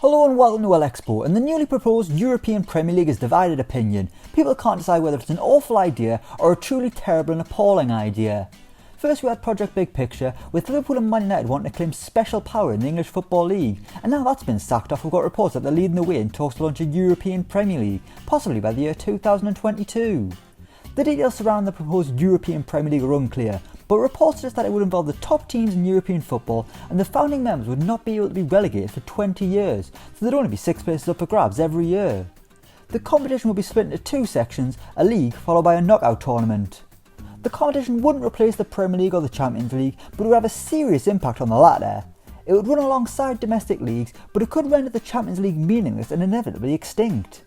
Hello and welcome to Elecspo, and the newly proposed European Premier League has divided opinion. People can't decide whether it's an awful idea or a truly terrible and appalling idea. First we had Project Big Picture, with Liverpool and Man United wanting to claim special power in the English Football League, and now that's been sacked off. We've got reports that they're leading the way in talks to launch a European Premier League, possibly by the year 2022. The details surrounding the proposed European Premier League are unclear, but reports suggest that it would involve the top teams in European football, and the founding members would not be able to be relegated for 20 years, so there'd only be 6 places up for grabs every year. The competition would be split into 2 sections, a league followed by a knockout tournament. The competition wouldn't replace the Premier League or the Champions League, but would have a serious impact on the latter. It would run alongside domestic leagues, but it could render the Champions League meaningless and inevitably extinct.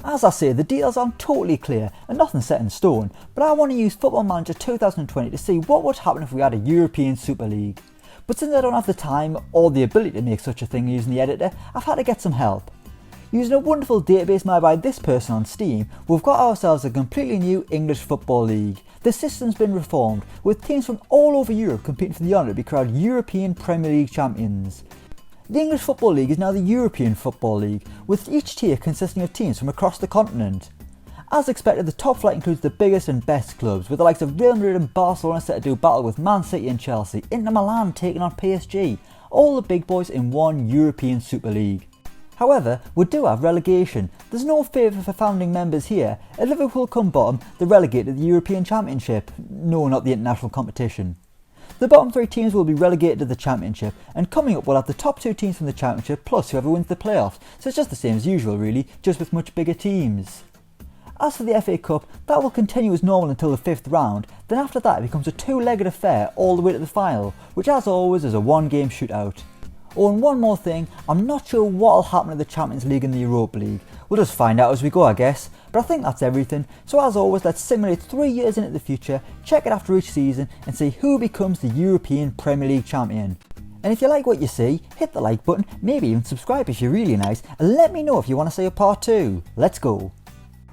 As I say, the details aren't totally clear and nothing's set in stone, but I want to use Football Manager 2020 to see what would happen if we had a European Super League. But since I don't have the time or the ability to make such a thing using the editor, I've had to get some help. Using a wonderful database made by this person on Steam, we've got ourselves a completely new English Football League. The system's been reformed, with teams from all over Europe competing for the honour to be crowned European Premier League champions. The English Football League is now the European Football League, with each tier consisting of teams from across the continent. As expected, the top flight includes the biggest and best clubs, with the likes of Real Madrid and Barcelona set to do battle with Man City and Chelsea, Inter Milan taking on PSG, all the big boys in one European Super League. However, we do have relegation. There's no favour for founding members here. If Liverpool come bottom, they're relegated to the European Championship. No, not the international competition. The bottom 3 teams will be relegated to the Championship, and coming up we'll have the top 2 teams from the Championship plus whoever wins the playoffs, so it's just the same as usual really, just with much bigger teams. As for the FA Cup, that will continue as normal until the 5th round, then after that it becomes a 2-legged affair all the way to the final, which as always is a 1-game shootout. Oh, and one more thing, I'm not sure what'll happen to the Champions League and the Europa League. We'll just find out as we go, I guess. But I think that's everything, so as always let's simulate 3 years into the future, check it after each season and see who becomes the European Premier League champion. And if you like what you see, hit the like button, maybe even subscribe if you're really nice, and let me know if you want to see a part 2. Let's go.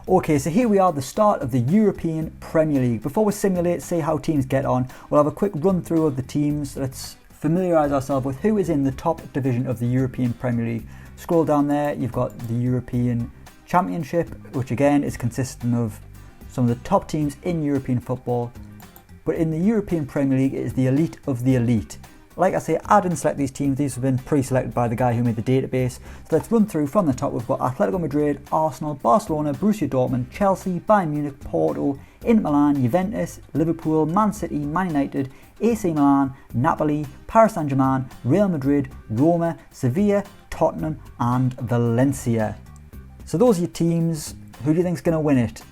Okay, so here we are, the start of the European Premier League. Before we simulate, see how teams get on, we'll have a quick run through of the teams. Let's familiarise ourselves with who is in the top division of the European Premier League. Scroll down there, you've got the European Championship, which again is consisting of some of the top teams in European football. But in the European Premier League, it is the elite of the elite. Like I say, I didn't select these teams, these have been pre-selected by the guy who made the database. So let's run through from the top. We've got Atletico Madrid, Arsenal, Barcelona, Borussia Dortmund, Chelsea, Bayern Munich, Porto, Inter Milan, Juventus, Liverpool, Man City, Man United, AC Milan, Napoli, Paris Saint-Germain, Real Madrid, Roma, Sevilla, Tottenham and Valencia. So those are your teams. Who do you think's going to win it?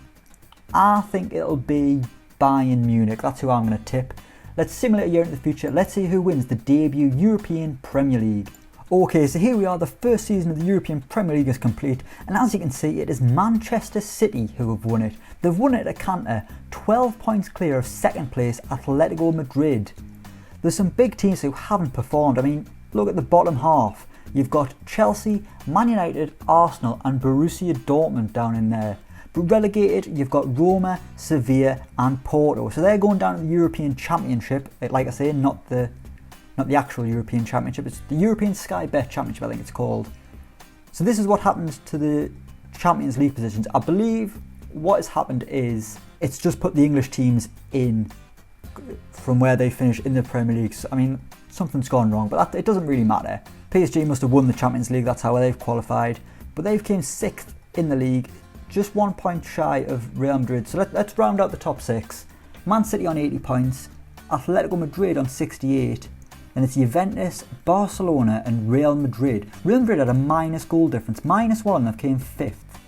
I think it'll be Bayern Munich. That's who I'm going to tip. Let's simulate a year into the future. Let's see who wins the debut European Premier League. Okay, so here we are. The first season of the European Premier League is complete, and as you can see, it is Manchester City who have won it. They've won it at a canter, 12 points clear of second place Atletico Madrid. There's some big teams who haven't performed. I mean, look at the bottom half. You've got Chelsea, Man United, Arsenal and Borussia Dortmund down in there. But relegated, you've got Roma, Sevilla and Porto. So they're going down to the European Championship. Like I say, not the actual European Championship. It's the European Sky Bet Championship, I think it's called. So this is what happens to the Champions League positions. I believe what has happened is it's just put the English teams in from where they finish in the Premier League. So, I mean, something's gone wrong, but it doesn't really matter. PSG must have won the Champions League, that's how they've qualified. But they've came 6th in the league, just 1 point shy of Real Madrid. So let's round out the top 6. Man City on 80 points, Atletico Madrid on 68, and it's Juventus, Barcelona and Real Madrid. Real Madrid had a minus goal difference, -1, and they've came 5th.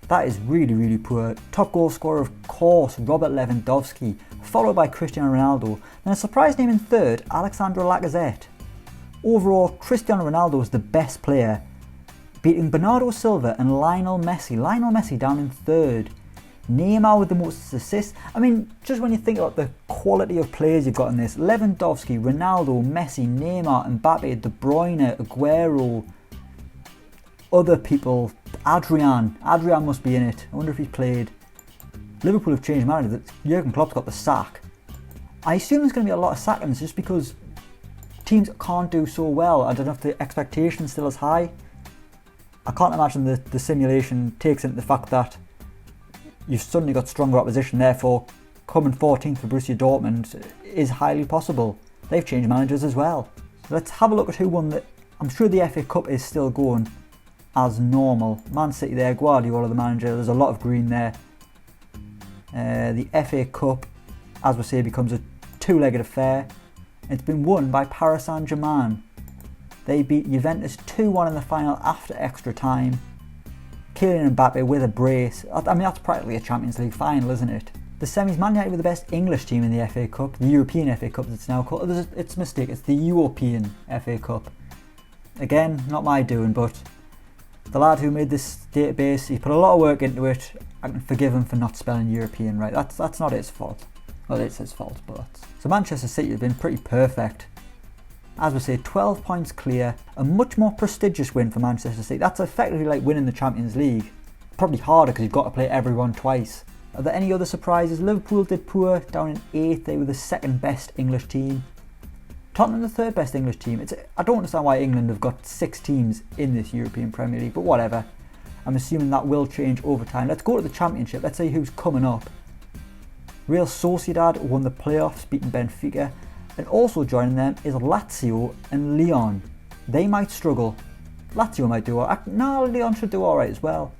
That is really, really poor. Top goal scorer, of course, Robert Lewandowski, followed by Cristiano Ronaldo. Then a surprise name in 3rd, Alexandre Lacazette. Overall, Cristiano Ronaldo is the best player, beating Bernardo Silva and Lionel Messi. Lionel Messi down in 3rd. Neymar with the most assists. I mean, just when you think about the quality of players you've got in this, Lewandowski, Ronaldo, Messi, Neymar, Mbappe, De Bruyne, Aguero, other people, Adrian must be in it. I wonder if he's played. Liverpool have changed manager. Jurgen Klopp's got the sack. I assume there's going to be a lot of sackings just because teams can't do so well. I don't know if the expectation's still as high. I can't imagine the simulation takes into the fact that you've suddenly got stronger opposition, therefore coming 14th for Borussia Dortmund is highly possible. They've changed managers as well. So let's have a look at who won the... I'm sure the FA Cup is still going as normal. Man City there, Guardiola the manager, there's a lot of green there. The FA Cup, as we say, becomes a two-legged affair. It's been won by Paris Saint-Germain. They beat Juventus 2-1 in the final after extra time. Kylian Mbappe with a brace. I mean, that's practically a Champions League final, isn't it? The semis, Man United were the best English team in the FA Cup, the European FA Cup as it's now called. It's a mistake, it's the European FA Cup. Again, not my doing, but the lad who made this database, he put a lot of work into it. I can forgive him for not spelling European right. That's not his fault. Well, it's his fault, but... So Manchester City have been pretty perfect. As we say, 12 points clear, a much more prestigious win for Manchester City. That's effectively like winning the Champions League. Probably harder because you've got to play everyone twice. Are there any other surprises? Liverpool did poor, down in 8th. They were the second best English team. Tottenham the third best English team. I don't understand why England have got 6 teams in this European Premier League, but whatever. I'm assuming that will change over time. Let's go to the Championship. Let's see who's coming up. Real Sociedad won the playoffs, beating Benfica. And also joining them is Lazio and Lyon. They might struggle. Lazio might do alright. No, Lyon should do alright as well.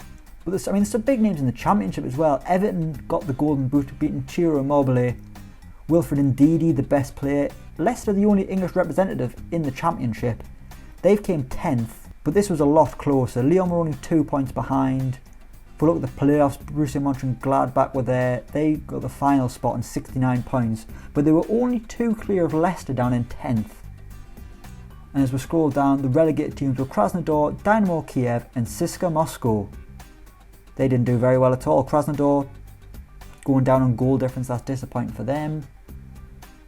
But there's some big names in the Championship as well. Everton got the Golden Boot, beating Ciro Immobile. Wilfred Ndidi, the best player. Leicester, the only English representative in the Championship. They've came 10th, but this was a lot closer. Lyon were only 2 points behind. If we look at the playoffs, Borussia Mönchengladbach were there. They got the final spot on 69 points, but they were only 2 clear of Leicester down in 10th. And as we scroll down, the relegated teams were Krasnodar, Dynamo Kiev and CSKA Moscow. They didn't do very well at all. Krasnodar going down on goal difference, that's disappointing for them.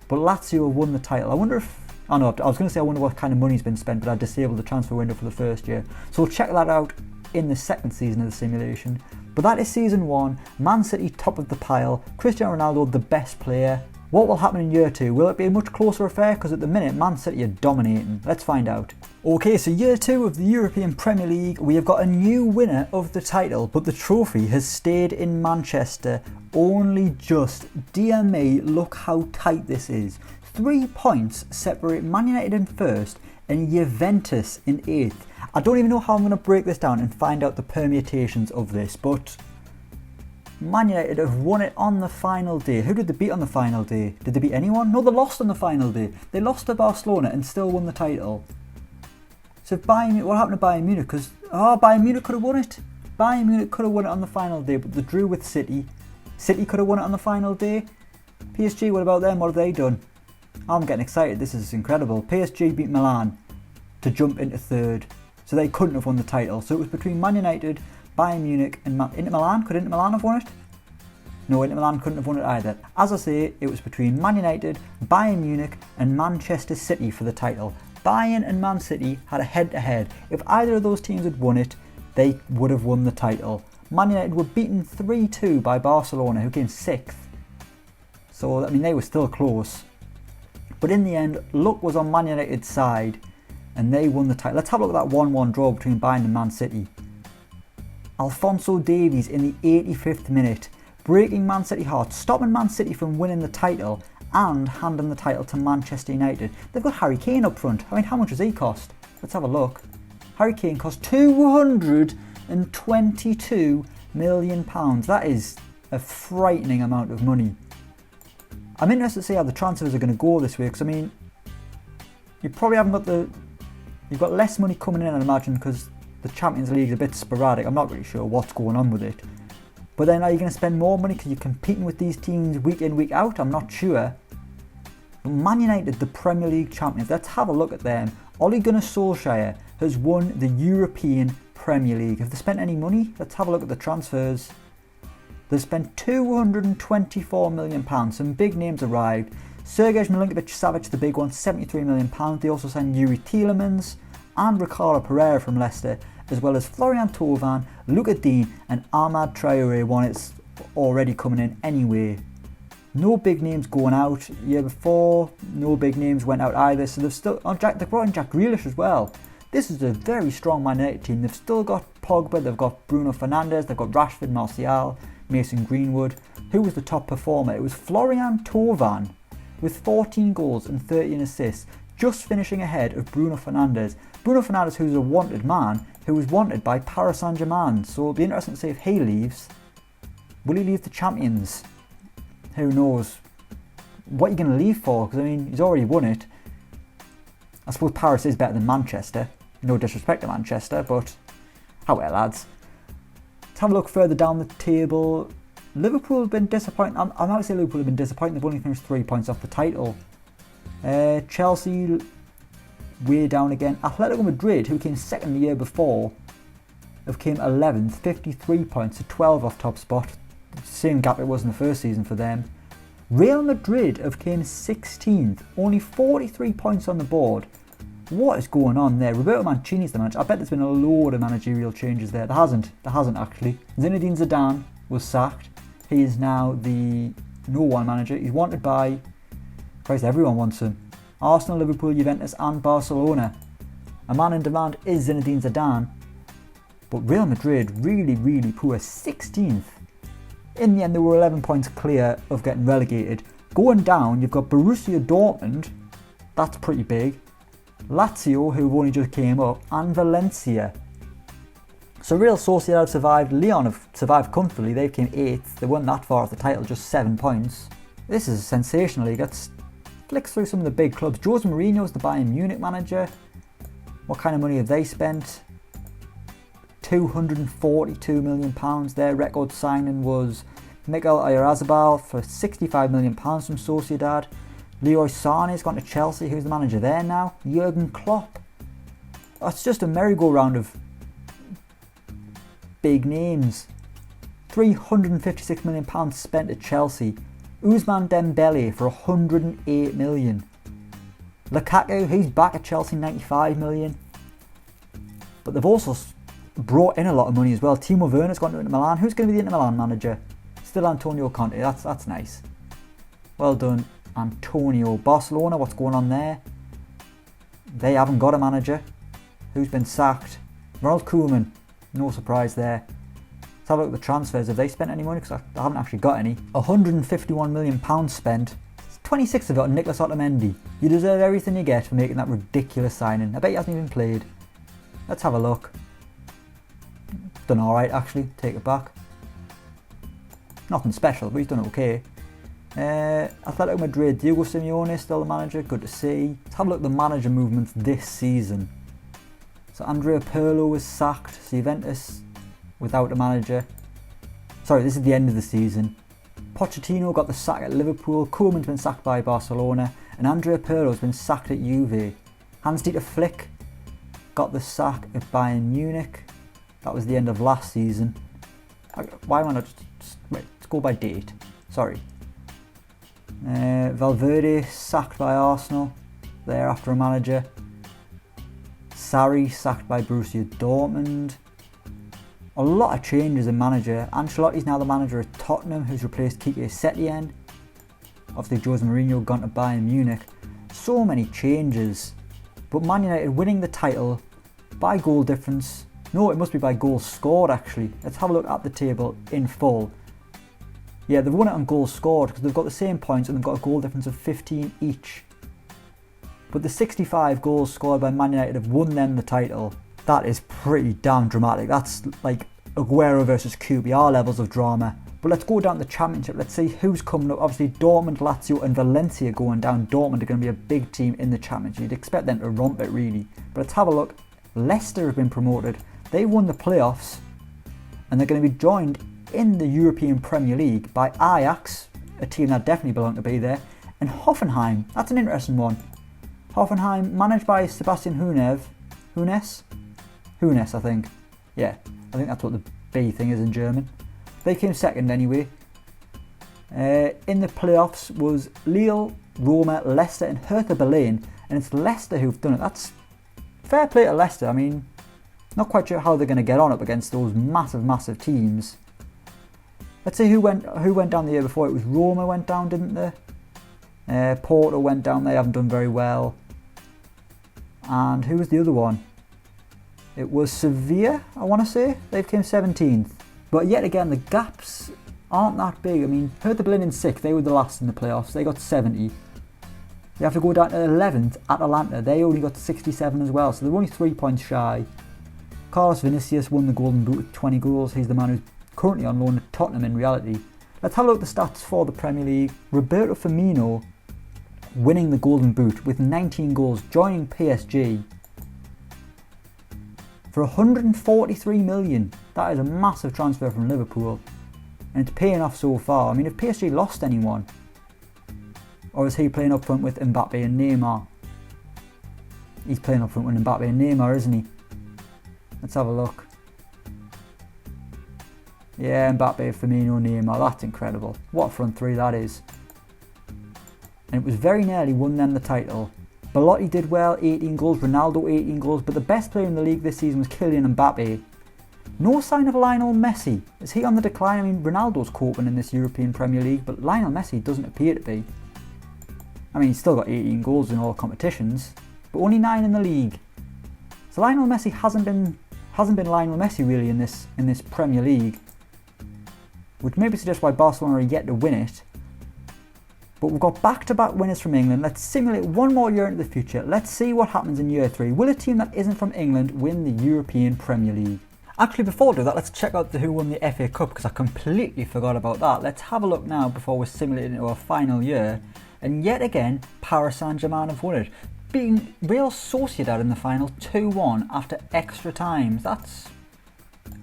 But Lazio won the title. I wonder if... Oh no, I was going to say I wonder what kind of money's been spent, but I disabled the transfer window for the first year. So we'll check that out in the second season of the simulation. But that is season 1, Man City top of the pile, Cristiano Ronaldo the best player. What will happen in year 2? Will it be a much closer affair? Because at the minute Man City are dominating. Let's find out. Okay, so year 2 of the European Premier League, we have got a new winner of the title, but the trophy has stayed in Manchester only just. Dear me, look how tight this is. 3 points separate Man United in 1st and Juventus in 8th. I don't even know how I'm going to break this down and find out the permutations of this, but Man United have won it on the final day. Who did they beat on the final day? Did they beat anyone? No, they lost on the final day. They lost to Barcelona and still won the title. So what happened to Bayern Munich? Because Bayern Munich could have won it. Bayern Munich could have won it on the final day, but they drew with City. City could have won it on the final day. PSG, what about them? What have they done? I'm getting excited. This is incredible. PSG beat Milan to jump into 3rd. So they couldn't have won the title. So it was between Man United, Bayern Munich and Inter Milan. Could Inter Milan have won it? No, Inter Milan couldn't have won it either. As I say, it was between Man United, Bayern Munich and Manchester City for the title. Bayern and Man City had a head-to-head. If either of those teams had won it, they would have won the title. Man United were beaten 3-2 by Barcelona, who came 6th. So, I mean, they were still close. But in the end, luck was on Man United's side, and they won the title. Let's have a look at that 1-1 draw between Bayern and Man City. Alphonso Davies in the 85th minute, breaking Man City hearts, stopping Man City from winning the title and handing the title to Manchester United. They've got Harry Kane up front. I mean, how much does he cost? Let's have a look. Harry Kane cost £222 million. That is a frightening amount of money. I'm interested to see how the transfers are going to go this week, because I mean, you probably haven't got you've got less money coming in, I'd imagine, because the Champions League is a bit sporadic. I'm not really sure what's going on with it. But then are you going to spend more money because you're competing with these teams week in, week out? I'm not sure. But Man United, the Premier League champions, let's have a look at them. Ole Gunnar Solskjaer has won the European Premier League. Have they spent any money? Let's have a look at the transfers. They've spent £224 million. Some big names arrived. Sergej Milinkovic-Savic, the big one, £73 million. They also signed Yuri Tielemans and Ricardo Pereira from Leicester, as well as Florian Thauvin, Luca Dean and Ahmad Traore. One it's already coming in anyway. No big names going out. Year before, no big names went out either. So they've brought in Jack Grealish as well. This is a very strong Man United team. They've still got Pogba, they've got Bruno Fernandes, they've got Rashford, Martial, Mason Greenwood. Who was the top performer? It was Florian Thauvin with 14 goals and 13 assists, just finishing ahead of Bruno Fernandes. Bruno Fernandes, who's a wanted man, who was wanted by Paris Saint-Germain. So it'll be interesting to see if he leaves. Will he leave the champions? Who knows? What are you going to leave for? Because, I mean, he's already won it. I suppose Paris is better than Manchester. No disrespect to Manchester, but how well, lads. Let's have a look further down the table. Liverpool have been disappointing. I'm not going to say Liverpool have been disappointing. They've only finished 3 points off the title. Chelsea, way down again. Atletico Madrid, who came second the year before, have came 11th, 53 points, so 12 off top spot. Same gap it was in the first season for them. Real Madrid have came 16th, only 43 points on the board. What is going on there? Roberto Mancini's the manager. I bet there's been a load of managerial changes there. There hasn't actually. Zinedine Zidane was sacked. He is now the no one manager. He's wanted by, Christ, everyone wants him. Arsenal, Liverpool, Juventus and Barcelona. A man in demand is Zinedine Zidane. But Real Madrid, really, really poor. 16th. In the end, they were 11 points clear of getting relegated. Going down, you've got Borussia Dortmund. That's pretty big. Lazio, who only just came up, and Valencia. So Real Sociedad have survived. Lyon have survived comfortably. They came 8th. They weren't that far off the title, just 7 points. This is a sensational league. Let's flick through some of the big clubs. Jose Mourinho's the Bayern Munich manager. What kind of money have they spent? £242 million. Their record signing was Mikel Oyarzabal for £65 million from Sociedad. Leroy Sané's gone to Chelsea. Who's the manager there now? Jurgen Klopp. That's just a merry-go-round of big names. £356 million spent at Chelsea. Ousmane Dembele for £108 million. Lukaku, he's back at Chelsea, £95 million. But they've also brought in a lot of money as well. Timo Werner's gone to Inter Milan. Who's going to be the Inter Milan manager? Still Antonio Conte. That's nice. Well done, Antonio. Barcelona, what's going on there? They haven't got a manager. Who's been sacked? Ronald Koeman. No surprise there. Let's have a look at the transfers. Have they spent any money? Because I haven't actually got any. £151 million spent. 26 of it on Nicolas Otamendi. You deserve everything you get for making that ridiculous signing. I bet he hasn't even played. Let's have a look. Done alright actually, take it back. Nothing special, but he's done okay. Atletico Madrid, Diego Simeone still the manager, good to see. Let's have a look at the manager movements this season. So Andrea Pirlo was sacked, so Juventus without a manager. Sorry, this is the end of the season. Pochettino got the sack at Liverpool, Koeman's been sacked by Barcelona, and Andrea Pirlo's been sacked at Juve. Hans-Dieter Flick got the sack at Bayern Munich. That was the end of last season. Why am I not just wait, let's go by date. Sorry. Valverde sacked by Arsenal. There after a manager. Sarri sacked by Borussia Dortmund. A lot of changes in manager. Ancelotti's now the manager of Tottenham, who's replaced Quique Setien. Obviously Jose Mourinho gone to Bayern Munich. So many changes. But Man United winning the title by goal difference. No, it must be by goals scored actually. Let's have a look at the table in full. Yeah, they've won it on goals scored because they've got the same points and they've got a goal difference of 15 each. But the 65 goals scored by Man United have won them the title. That is pretty damn dramatic. That's like Aguero versus QPR levels of drama. But let's go down the championship. Let's see who's coming up. Obviously Dortmund, Lazio and Valencia going down. Dortmund are going to be a big team in the championship. You'd expect them to romp it really. But let's have a look. Leicester have been promoted. They won the playoffs and they're going to be joined in the European Premier League by Ajax, a team that definitely belong to be there, and Hoffenheim. That's an interesting one. Hoffenheim, managed by Sebastian Hoeneß, I think. Yeah, I think that's what the B thing is in German. They came second anyway. In the playoffs was Lille, Roma, Leicester and Hertha Berlin, and it's Leicester who've done it. That's fair play to Leicester. I mean, not quite sure how they're going to get on up against those massive teams. Let's see who went down the year before. It was Roma went down, didn't they? Porto went down. They haven't done very well. And who was the other one? It was Sevilla, I want to say. They've came 17th. But yet again, the gaps aren't that big. I mean, Hertha Berlin in 6th, they were the last in the playoffs. They got 70. They have to go down to 11th, Atalanta. They only got 67 as well, so they're only 3 points shy. Carlos Vinicius won the Golden Boot with 20 goals. He's the man who's currently on loan at Tottenham in reality. Let's have a look at the stats for the Premier League. Roberto Firmino winning the Golden Boot with 19 goals, joining PSG for 143 million. That is a massive transfer from Liverpool, and it's paying off so far. I mean, if PSG lost anyone, or is he playing up front with Mbappe and Neymar? He's playing up front with Mbappe and Neymar, isn't he? Let's have a look. Yeah, Mbappe, Firmino, Neymar. That's incredible. What a front three that is. And it was very nearly won them the title. Belotti did well, 18 goals. Ronaldo, 18 goals. But the best player in the league this season was Kylian Mbappe. No sign of Lionel Messi. Is he on the decline? I mean, Ronaldo's coping in this European Premier League, but Lionel Messi doesn't appear to be. I mean, he's still got 18 goals in all competitions, but only 9 in the league. So Lionel Messi hasn't been Lionel Messi really in this Premier League, which maybe suggests why Barcelona are yet to win it. But we've got back-to-back winners from England. Let's simulate one more year into the future. Let's see what happens in year 3. Will a team that isn't from England win the European Premier League? Actually, before we do that, let's check out who won the FA Cup, because I completely forgot about that. Let's have a look now before we're simulating into our final year. And yet again, Paris Saint-Germain have won it, beating Real Sociedad in the final 2-1 after extra time. That's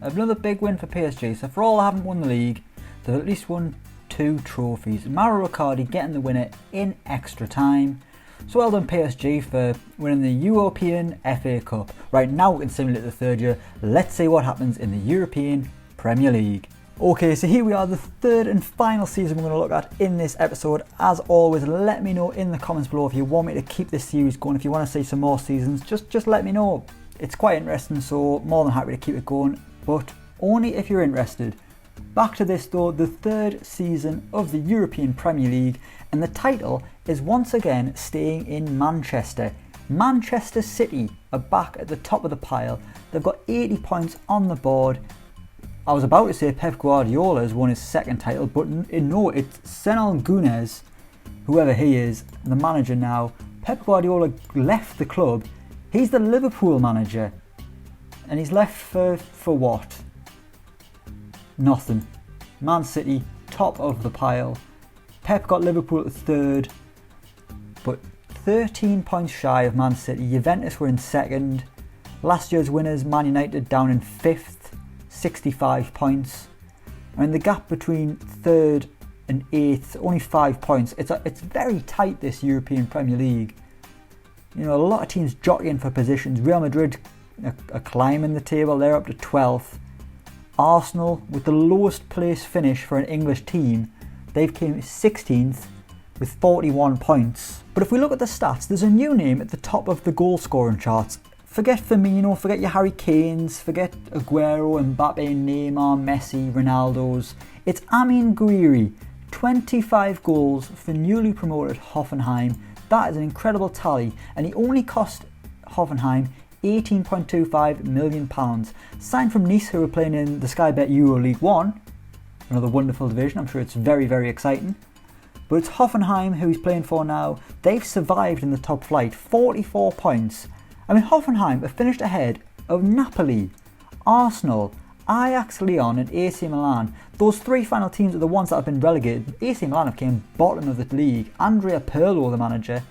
another big win for PSG. So for all they haven't won the league, they've at least won 2 trophies. Mauro Icardi getting the winner in extra time. So well done PSG for winning the European FA Cup. Right, now we can simulate the third year. Let's see what happens in the European Premier League. Okay, so here we are, the third and final season we're going to look at in this episode. As always, let me know in the comments below if you want me to keep this series going. If you want to see some more seasons, just let me know. It's quite interesting, so more than happy to keep it going, but only if you're interested. Back to this though, the third season of the European Premier League, and the title is once again staying in Manchester. Manchester City are back at the top of the pile. They've got 80 points on the board. I was about to say Pep Guardiola has won his second title, but no, it's Senal Gunes, whoever he is, the manager now. Pep Guardiola left the club. He's the Liverpool manager, and he's left for what? Nothing. Man City, top of the pile. Pep got Liverpool at third, but 13 points shy of Man City. Juventus were in second. Last year's winners, Man United, down in 5th. 65 points. I mean, the gap between 3rd and 8th, only 5 points. It's very tight, this European Premier League. You know, a lot of teams jockeying for positions. Real Madrid are climbing the table, they're up to 12th. Arsenal, with the lowest place finish for an English team, they've came 16th with 41 points. But if we look at the stats, there's a new name at the top of the goal scoring charts. Forget Firmino, forget your Harry Kanes, forget Aguero, Mbappe, Neymar, Messi, Ronaldo's. It's Amine Gouiri, 25 goals for newly promoted Hoffenheim. That is an incredible tally, and he only cost Hoffenheim £18.25 million. Signed from Nice, who are playing in the Sky Bet Euro League 1, another wonderful division. I'm sure it's very, very exciting. But it's Hoffenheim who he's playing for now. They've survived in the top flight, 44 points. I mean, Hoffenheim have finished ahead of Napoli, Arsenal, Ajax, Lyon and AC Milan. Those 3 final teams are the ones that have been relegated. AC Milan have came bottom of the league. Andrea Pirlo, the manager,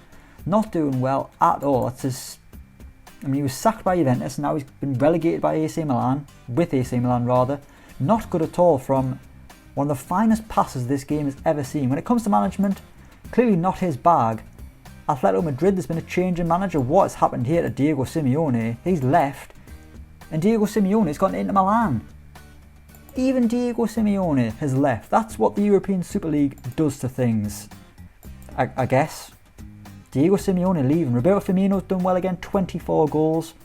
not doing well at all. He was sacked by Juventus and now he's been relegated by AC Milan, with AC Milan rather. Not good at all from one of the finest passes this game has ever seen. When it comes to management, clearly not his bag. Atletico Madrid, there's been a change in manager. What has happened here to Diego Simeone? He's left, and Diego Simeone's gone into Milan. Even Diego Simeone has left. That's what the European Super League does to things, I guess. Diego Simeone leaving. Roberto Firmino's done well again, 24 goals.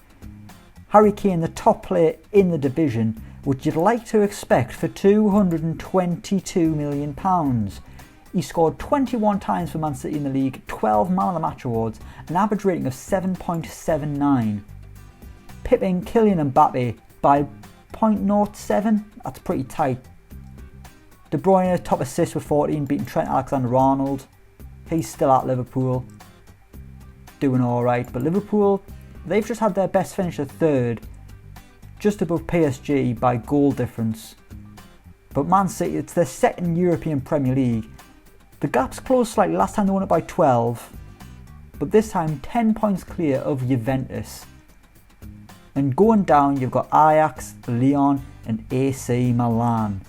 Harry Kane, the top player in the division, which you'd like to expect for £222 million. He scored 21 times for Man City in the league, 12 Man of the Match awards, an average rating of 7.79. pipping Kylian Mbappe by 0.07. That's pretty tight. De Bruyne, top assist with 14, beating Trent Alexander-Arnold. He's still at Liverpool, doing alright. But Liverpool, they've just had their best finish at third, just above PSG by goal difference. But Man City, it's their second European Premier League. The gap's closed slightly. Last time they won it by 12, but this time 10 points clear of Juventus. And going down, you've got Ajax, Lyon and AC Milan.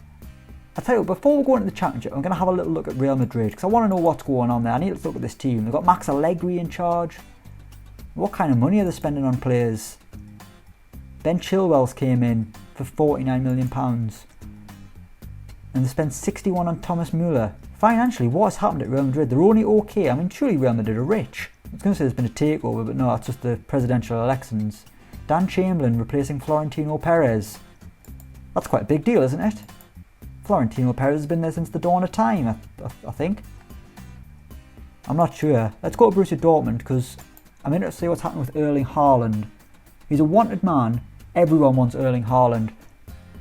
I tell you what, before we go into the Championship, I'm going to have a little look at Real Madrid because I want to know what's going on there. I need to look at this team. They've got Max Allegri in charge. What kind of money are they spending on players? Ben Chilwell's came in for £49 million. And they spent 61 on Thomas Müller. Financially, what has happened at Real Madrid? They're only okay. I mean, surely Real Madrid are rich. I was going to say there's been a takeover, but no, that's just the presidential elections. Dan Chamberlain replacing Florentino Perez. That's quite a big deal, isn't it? Florentino Perez has been there since the dawn of time, I think. I'm not sure. Let's go to Borussia Dortmund because I'm interested to see what's happening with Erling Haaland. He's a wanted man. Everyone wants Erling Haaland.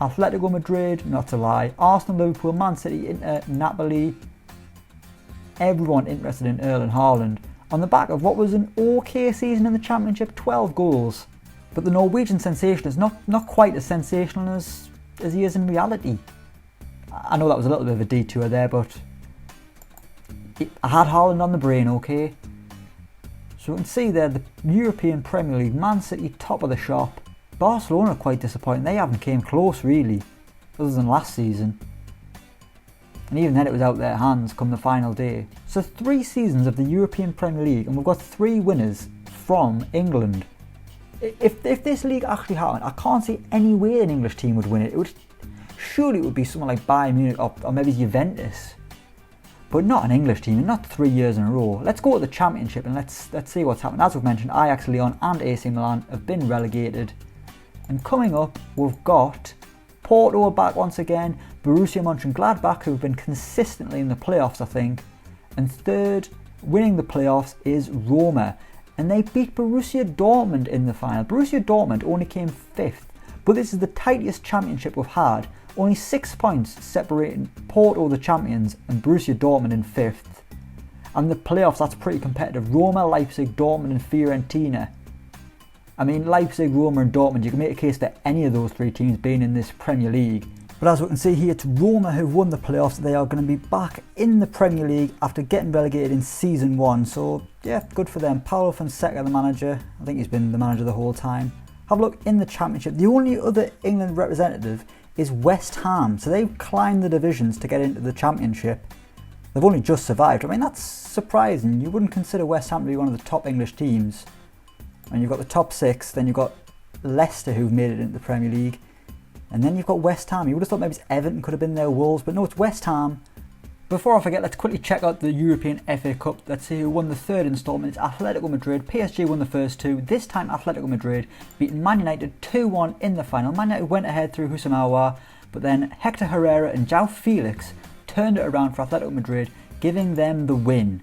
Atletico Madrid, not to lie. Arsenal, Liverpool, Man City, Inter, Napoli. Everyone interested in Erling Haaland. On the back of what was an okay season in the Championship, 12 goals. But the Norwegian sensation is not quite as sensational as he is in reality. I know that was a little bit of a detour there, but I had Haaland on the brain, okay? So we can see there, the European Premier League, Man City top of the shop. Barcelona are quite disappointing. They haven't came close really, other than last season. And even then it was out their hands come the final day. So 3 seasons of the European Premier League and we've got 3 winners from England. If this league actually happened, I can't see any way an English team would win it. Surely it would be someone like Bayern Munich or maybe Juventus. But not an English team, and not 3 years in a row. Let's go to the Championship and let's see what's happened. As we've mentioned, Ajax, Lyon and AC Milan have been relegated. And coming up, we've got Porto back once again, Borussia Mönchengladbach, who've been consistently in the playoffs, I think. And third, winning the playoffs, is Roma. And they beat Borussia Dortmund in the final. Borussia Dortmund only came 5th, but this is the tightest championship we've had. Only 6 points separating Porto, the champions, and Borussia Dortmund in 5th. And the playoffs, that's pretty competitive. Roma, Leipzig, Dortmund and Fiorentina. I mean, Leipzig, Roma and Dortmund, you can make a case for any of those 3 teams being in this Premier League. But as we can see here, it's Roma who've won the playoffs. They are going to be back in the Premier League after getting relegated in Season 1. So, yeah, good for them. Paulo Fonseca, the manager. I think he's been the manager the whole time. Have a look in the Championship. The only other England representative is West Ham. So they've climbed the divisions to get into the Championship. They've only just survived. I mean, that's surprising. You wouldn't consider West Ham to be one of the top English teams. And you've got the top 6, then you've got Leicester who've made it into the Premier League. And then you've got West Ham. You would have thought maybe Everton could have been there, Wolves, but no, it's West Ham. Before I forget, let's quickly check out the European FA Cup. Let's see who won the 3rd instalment. It's Atletico Madrid. PSG won the first 2. This time Atletico Madrid beating Man United 2-1 in the final. Man United went ahead through Houssem Aouar, but then Hector Herrera and João Felix turned it around for Atletico Madrid, giving them the win.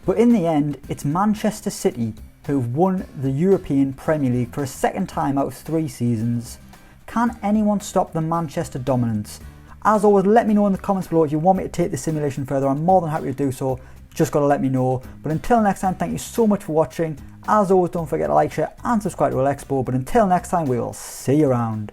But in the end, it's Manchester City who've won the European Premier League for a 2nd time out of 3 seasons. Can anyone stop the Manchester dominance? As always, let me know in the comments below if you want me to take this simulation further. I'm more than happy to do so. Just got to let me know. But until next time, thank you so much for watching. As always, don't forget to like, share and subscribe to Elecspo. But until next time, we will see you around.